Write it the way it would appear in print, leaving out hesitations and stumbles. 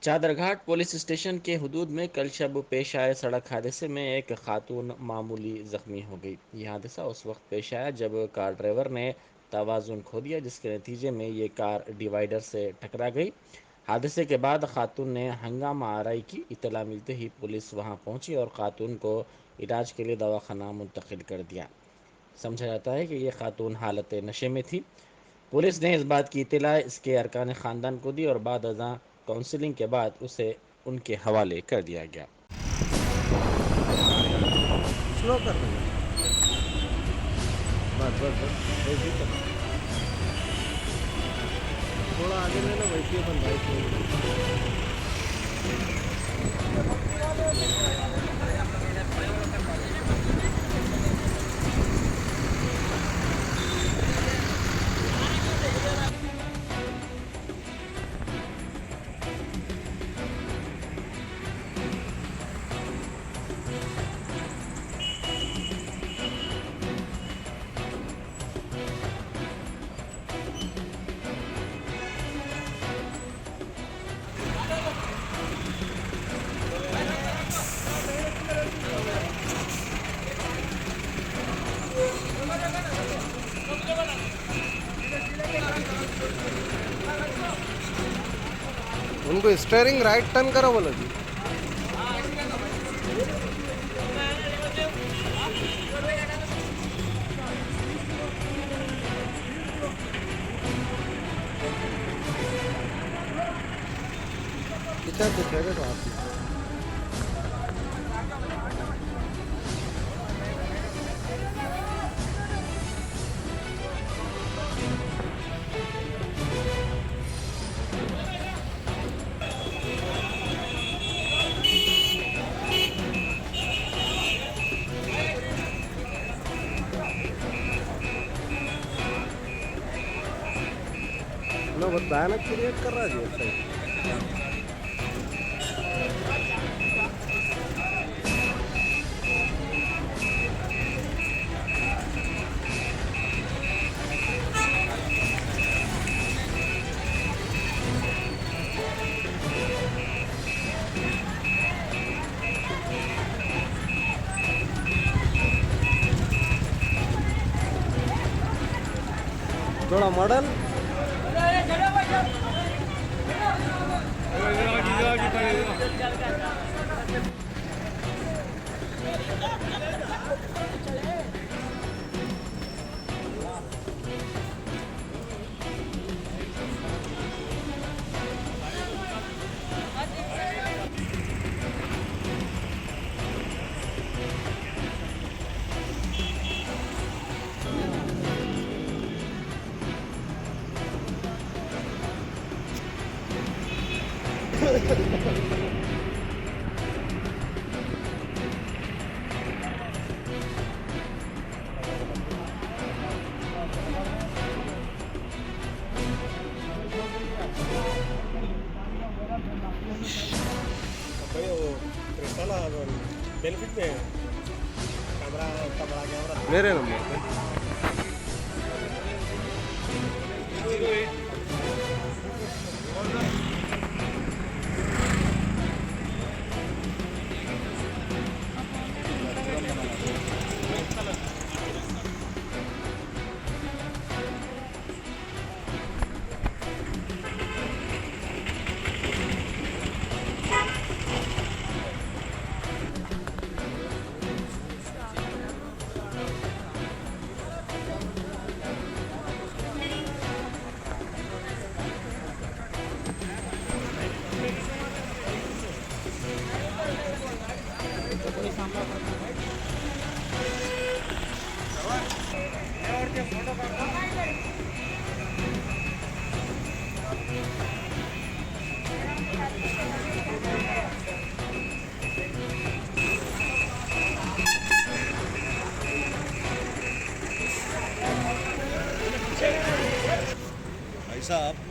Chadarghat police station के हुदूद में कल शब पेश आए सड़क हादसे में एक खातून मामूली जख्मी हो गई। यह हादसा उस वक्त पेश आया जब कार ड्राइवर ने तवाज़ुन खो दिया, जिसके नतीजे में ये कार डिवाइडर से टकरा गई। हादसे के बाद खातून ने हंगामा आरई की। इतला मिलते ही पुलिस वहां पहुंची और खातून को इलाज के लिए दवाखाना मुंतकिल कर दिया। समझा जाता है कि यह खातून हालत नशे में थी। पुलिस ने इस बात की इत्तला इसके अरकान ख़ानदान को दी और बाद अज़ां काउंसलिंग के बाद उसे उनके हवाले कर दिया गया। स्लो कर देना, बस बस बस वैसे ही करना। थोड़ा आगे लेना, वैसे ही अपन बाइक उनको स्टेयरिंग राइट टर्न करो बोलो जी। कितना दिखेगा तो आप ना बहुत भयानक क्रिएट कर रहा है जी ऐसा। थोड़ा मॉडल बेनिफिट में कैमरा का बड़ा कैमरा मेरे नंबर पे भाई साहब